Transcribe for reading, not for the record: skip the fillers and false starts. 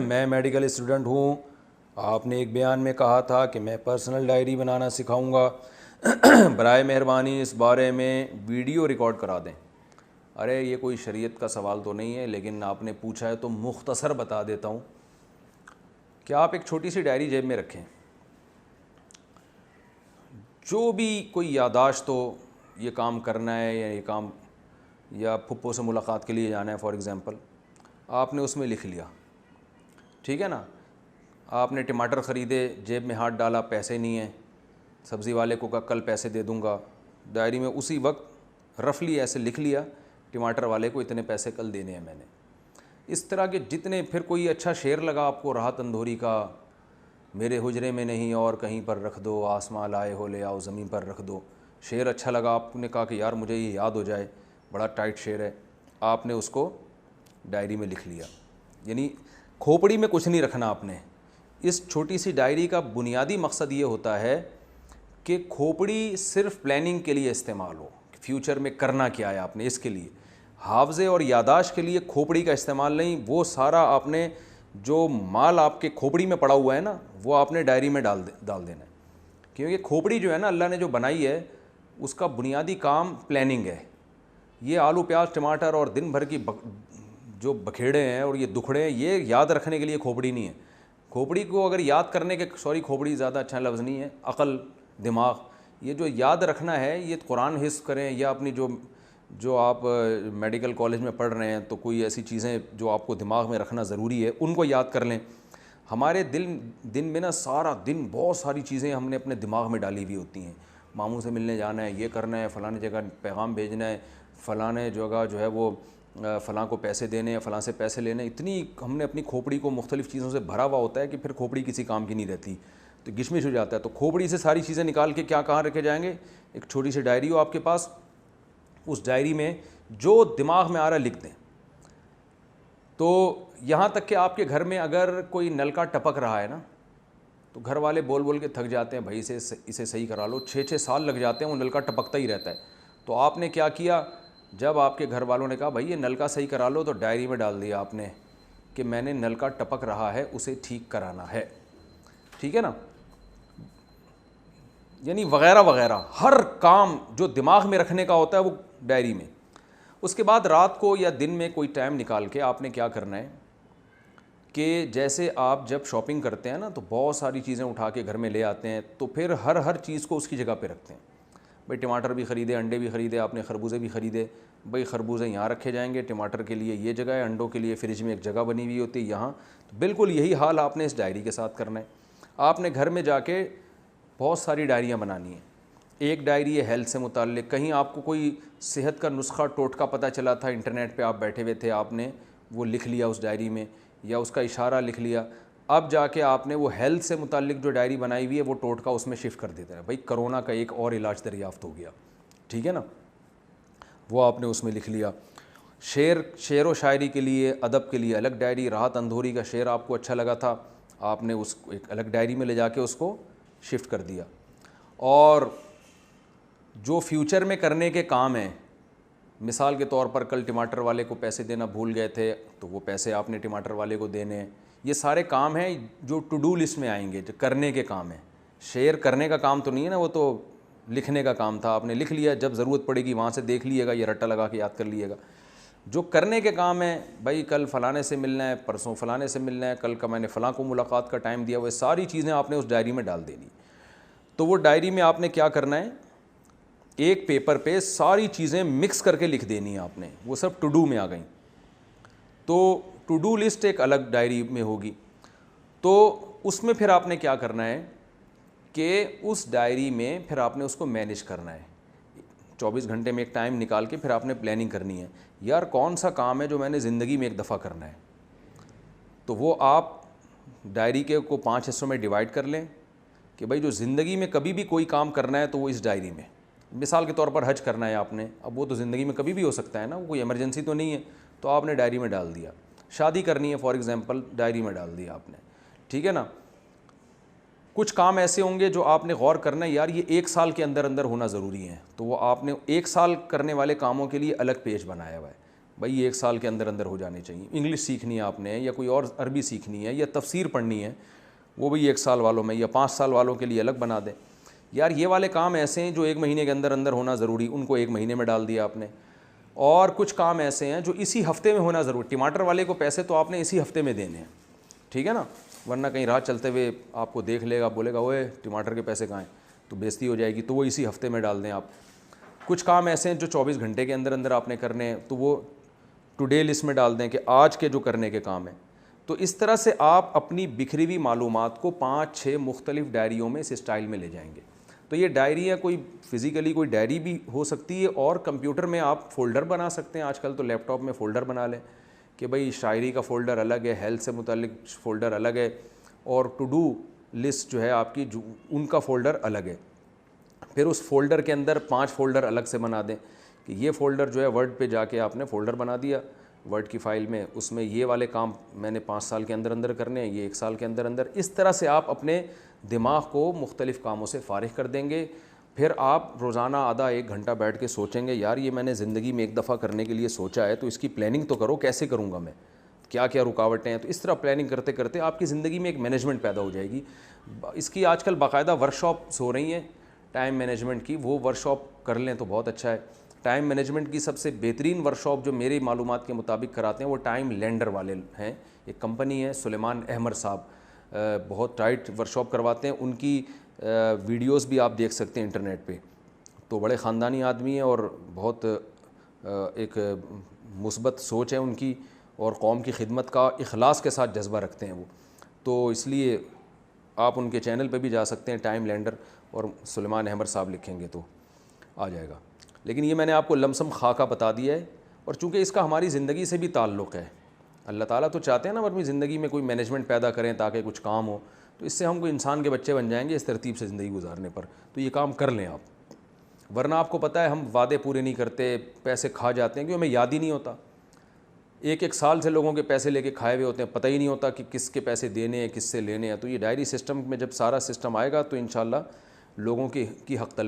میں medical student ہوں. آپ نے ایک بیان میں کہا تھا کہ میں پرسنل ڈائری بنانا سکھاؤں گا. برائے مہربانی اس بارے میں ویڈیو ریکارڈ کرا دیں. ارے یہ کوئی شریعت کا سوال تو نہیں ہے، لیکن آپ نے پوچھا ہے تو مختصر بتا دیتا ہوں کہ آپ ایک چھوٹی سی ڈائری جیب میں رکھیں. جو بھی کوئی یادداشت ہو، یہ کام کرنا ہے یا یہ کام، یا پھپھو سے ملاقات کے لیے جانا ہے فار ایگزامپل، آپ نے اس میں لکھ لیا. ٹھیک ہے نا. آپ نے ٹماٹر خریدے، جیب میں ہاتھ ڈالا، پیسے نہیں ہیں، سبزی والے کو کہا کل پیسے دے دوں گا. ڈائری میں اسی وقت رفلی ایسے لکھ لیا، ٹماٹر والے کو اتنے پیسے کل دینے ہیں میں نے. اس طرح کے جتنے، پھر کوئی اچھا شعر لگا آپ کو راحت اندھوری کا، میرے حجرے میں نہیں اور کہیں پر رکھ دو، آسماں لائے ہو لے آؤ زمین پر رکھ دو. شعر اچھا لگا، آپ نے کہا کہ یار مجھے یہ یاد ہو جائے، بڑا ٹائٹ شعر ہے، آپ نے اس کو ڈائری میں لکھ لیا. یعنی کھوپڑی میں کچھ نہیں رکھنا آپ نے. اس چھوٹی سی ڈائری کا بنیادی مقصد یہ ہوتا ہے کہ کھوپڑی صرف پلاننگ کے لیے استعمال ہو، فیوچر میں کرنا کیا ہے آپ نے، اس کے لیے. حافظے اور یاداشت کے لیے کھوپڑی کا استعمال نہیں. وہ سارا آپ نے جو مال آپ کے کھوپڑی میں پڑا ہوا ہے نا، وہ آپ نے ڈائری میں ڈال دینا ہے. کیونکہ کھوپڑی جو ہے نا، اللہ نے جو بنائی ہے، اس کا بنیادی کام پلاننگ ہے. یہ آلو پیاز ٹماٹر اور دن بھر کی جو بکھیڑے ہیں اور یہ دکھڑے ہیں، یہ یاد رکھنے کے لیے کھوپڑی نہیں ہے. کھوپڑی کو اگر یاد کرنے کے، کھوپڑی زیادہ اچھا لفظ نہیں ہے، عقل، دماغ، یہ جو یاد رکھنا ہے، یہ قرآن حفظ کریں یا اپنی جو آپ میڈیکل کالج میں پڑھ رہے ہیں تو کوئی ایسی چیزیں جو آپ کو دماغ میں رکھنا ضروری ہے ان کو یاد کر لیں. ہمارے دن میں نا سارا دن بہت ساری چیزیں ہم نے اپنے دماغ میں ڈالی ہوئی ہوتی ہیں. ماموں سے ملنے جانا ہے، یہ کرنا ہے، فلاں جگہ پیغام بھیجنا ہے، فلاں جگہ جو ہے وہ فلاں کو پیسے دینے ہیں، فلاں سے پیسے لینے. اتنی ہم نے اپنی کھوپڑی کو مختلف چیزوں سے بھرا ہوا ہوتا ہے کہ پھر کھوپڑی کسی کام کی نہیں رہتی، تو گشمش ہو جاتا ہے. تو کھوپڑی سے ساری چیزیں نکال کے کہاں رکھے جائیں گے؟ ایک چھوٹی سی ڈائری ہو آپ کے پاس، اس ڈائری میں جو دماغ میں آ رہا لکھ دیں. تو یہاں تک کہ آپ کے گھر میں اگر کوئی نل کا ٹپک رہا ہے نا، تو گھر والے بول بول کے تھک جاتے ہیں، بھائی اسے صحیح کرا لو. 6 سال لگ جاتے ہیں، وہ نل کا ٹپکتا ہی رہتا ہے. تو آپ نے کیا کیا؟ جب آپ کے گھر والوں نے کہا بھائی یہ نل کا صحیح کرا لو، تو ڈائری میں ڈال دیا آپ نے کہ میں نے نل کا ٹپک رہا ہے، اسے ٹھیک کرانا ہے. ٹھیک ہے نا. یعنی وغیرہ وغیرہ ہر کام جو دماغ میں رکھنے کا ہوتا ہے وہ ڈائری میں. اس کے بعد رات کو یا دن میں کوئی ٹائم نکال کے آپ نے کیا کرنا ہے کہ جیسے آپ جب شاپنگ کرتے ہیں نا تو بہت ساری چیزیں اٹھا کے گھر میں لے آتے ہیں، تو پھر ہر چیز کو اس کی جگہ پہ رکھتے ہیں. بھئی ٹماٹر بھی خریدے، انڈے بھی خریدے، آپ نے خربوزے بھی خریدے، بھئی خربوزے یہاں رکھے جائیں گے، ٹماٹر کے لیے یہ جگہ ہے، انڈوں کے لیے فریج میں ایک جگہ بنی ہوئی ہوتی ہے یہاں. تو بالکل یہی حال آپ نے اس ڈائری کے ساتھ کرنا ہے. آپ نے گھر میں جا کے بہت ساری ڈائریاں بنانی ہیں. ایک ڈائری ہے ہیلتھ سے متعلق، کہیں آپ کو کوئی صحت کا نسخہ ٹوٹکا پتہ چلا تھا، انٹرنیٹ پہ آپ بیٹھے ہوئے تھے، آپ نے وہ لکھ لیا اس ڈائری میں یا اس کا اشارہ لکھ لیا. اب جا کے آپ نے وہ ہیلتھ سے متعلق جو ڈائری بنائی ہوئی ہے وہ ٹوٹکا اس میں شفٹ کر دیتا ہے. بھائی کرونا کا ایک اور علاج دریافت ہو گیا. ٹھیک ہے نا. وہ آپ نے اس میں لکھ لیا. شعر و شاعری کے لیے، ادب کے لیے الگ ڈائری. راحت اندھوری کا شعر آپ کو اچھا لگا تھا، آپ نے اس کو ایک الگ ڈائری میں لے جا کے اس کو شفٹ کر دیا. اور جو فیوچر میں کرنے کے کام ہیں، مثال کے طور پر کل ٹماٹر والے کو پیسے دینا بھول گئے تھے تو وہ پیسے آپ نے ٹماٹر والے کو دینے ہیں. یہ سارے کام ہیں جو ٹو ڈو لسٹ میں آئیں گے، جو کرنے کے کام ہیں. شیئر کرنے کا کام تو نہیں ہے نا، وہ تو لکھنے کا کام تھا. آپ نے لکھ لیا، جب ضرورت پڑے گی وہاں سے دیکھ لیے گا، یہ رٹا لگا کے یاد کر لیے گا. جو کرنے کے کام ہیں، بھائی کل فلانے سے ملنا ہے، پرسوں فلانے سے ملنا ہے، کل کا میں نے فلاں کو ملاقات کا ٹائم دیا، وہ ساری چیزیں آپ نے اس ڈائری میں ڈال دینی. تو وہ ڈائری میں آپ نے کیا کرنا ہے، ایک پیپر پہ ساری چیزیں مکس کر کے لکھ دینی ہے آپ نے. وہ سب ٹو ڈو میں آ گئیں. تو ٹو ڈو لسٹ ایک الگ ڈائری میں ہوگی. تو اس میں پھر آپ نے کیا کرنا ہے کہ اس ڈائری میں پھر آپ نے اس کو مینیج کرنا ہے. 24 گھنٹے میں ایک ٹائم نکال کے پھر آپ نے پلاننگ کرنی ہے. یار کون سا کام ہے جو میں نے زندگی میں ایک دفعہ کرنا ہے، تو وہ آپ ڈائری کے کو 5 حصوں میں ڈیوائڈ کر لیں کہ بھائی جو زندگی میں کبھی بھی کوئی کام کرنا ہے تو وہ اس ڈائری میں. مثال کے طور پر حج کرنا ہے آپ نے، اب وہ تو زندگی میں کبھی بھی ہو سکتا ہے نا، وہ کوئی ایمرجنسی تو نہیں ہے، تو آپ نے ڈائری میں ڈال دیا. شادی کرنی ہے فار ایگزامپل، ڈائری میں ڈال دیا آپ نے. ٹھیک ہے نا. کچھ کام ایسے ہوں گے جو آپ نے غور کرنا ہے، یار یہ 1 سال کے اندر ہونا ضروری ہے، تو وہ آپ نے 1 سال کرنے والے کاموں کے لیے الگ پیج بنایا ہوا ہے. بھائی 1 سال کے اندر اندر ہو جانے چاہیے. انگلش سیکھنی ہے آپ نے یا کوئی اور عربی سیکھنی ہے یا تفسیر پڑھنی ہے, وہ بھی 1 سال والوں میں یا 5 سال والوں کے لیے الگ بنا دیں. یار یہ والے کام ایسے ہیں جو 1 مہینے کے اندر اندر ہونا ضروری, ان کو 1 مہینے میں ڈال دیا آپ نے. اور کچھ کام ایسے ہیں جو اسی ہفتے میں ہونا ضروری. ٹماٹر والے کو پیسے تو آپ نے اسی ہفتے میں دینے ہیں, ٹھیک ہے نا, ورنہ کہیں راہ چلتے ہوئے آپ کو دیکھ لے گا, بولے گا اوے ٹماٹر کے پیسے کہاں ہیں, تو بےزتی ہو جائے گی. تو وہ اسی ہفتے میں ڈال دیں آپ. کچھ کام ایسے ہیں جو 24 گھنٹے کے اندر اندر آپ نے کرنے ہیں, تو وہ ٹو ڈے لسٹ میں ڈال دیں کہ آج کے جو کرنے کے کام ہیں. تو اس طرح سے آپ اپنی بکھری ہوئی معلومات کو 5-6 مختلف ڈائریوں میں اس اسٹائل میں لے جائیں گے. تو یہ ڈائری ہے, کوئی فزیکلی کوئی ڈائری بھی ہو سکتی ہے, اور کمپیوٹر میں آپ فولڈر بنا سکتے ہیں. آج کل تو لیپ ٹاپ میں فولڈر بنا لیں کہ بھئی شاعری کا فولڈر الگ ہے, ہیلتھ سے متعلق فولڈر الگ ہے, اور ٹو ڈو لسٹ جو ہے آپ کی ان کا فولڈر الگ ہے. پھر اس فولڈر کے اندر 5 فولڈر الگ سے بنا دیں کہ یہ فولڈر جو ہے ورڈ پہ جا کے آپ نے فولڈر بنا دیا ورڈ کی فائل میں, اس میں یہ والے کام میں نے 5 سال کے اندر اندر کرنے ہیں, یہ 1 سال کے اندر اندر. اس طرح سے آپ اپنے دماغ کو مختلف کاموں سے فارغ کر دیں گے. پھر آپ روزانہ آدھا 1 گھنٹہ بیٹھ کے سوچیں گے یار یہ میں نے زندگی میں 1 دفعہ کرنے کے لیے سوچا ہے, تو اس کی پلاننگ تو کرو, کیسے کروں گا میں, کیا کیا رکاوٹیں ہیں. تو اس طرح پلاننگ کرتے کرتے آپ کی زندگی میں ایک مینجمنٹ پیدا ہو جائے گی. اس کی آج کل باقاعدہ ورکشاپس ہو رہی ہیں ٹائم مینجمنٹ کی, وہ ورکشاپ کر لیں تو بہت اچھا ہے. ٹائم مینجمنٹ کی سب سے بہترین ورکشاپ جو میری معلومات کے مطابق کراتے ہیں وہ ٹائم لینڈر والے ہیں. ایک کمپنی ہے, سلیمان احمر صاحب, بہت ٹائٹ ورکشاپ کرواتے ہیں. ان کی ویڈیوز بھی آپ دیکھ سکتے ہیں انٹرنیٹ پہ. تو بڑے خاندانی آدمی ہیں اور بہت ایک مثبت سوچ ہے ان کی, اور قوم کی خدمت کا اخلاص کے ساتھ جذبہ رکھتے ہیں وہ. تو اس لیے آپ ان کے چینل پہ بھی جا سکتے ہیں, ٹائم لینڈر, اور سلیمان احمر صاحب لکھیں گے تو آ جائے گا. لیکن یہ میں نے آپ کو لمسم خاکہ بتا دیا ہے, اور چونکہ اس کا ہماری زندگی سے بھی تعلق ہے. اللہ تعالیٰ تو چاہتے ہیں نا ہم اپنی زندگی میں کوئی مینجمنٹ پیدا کریں تاکہ کچھ کام ہو, تو اس سے ہم کوئی انسان کے بچے بن جائیں گے اس ترتیب سے زندگی گزارنے پر. تو یہ کام کر لیں آپ, ورنہ آپ کو پتہ ہے ہم وعدے پورے نہیں کرتے, پیسے کھا جاتے ہیں کیونکہ ہمیں یاد ہی نہیں ہوتا. 1 سال سے لوگوں کے پیسے لے کے کھائے ہوئے ہوتے ہیں, پتہ ہی نہیں ہوتا کہ کس کے پیسے دینے ہیں, کس سے لینے ہیں. تو یہ ڈائری سسٹم میں جب سارا سسٹم آئے گا تو انشاءاللہ لوگوں کی حق تلفی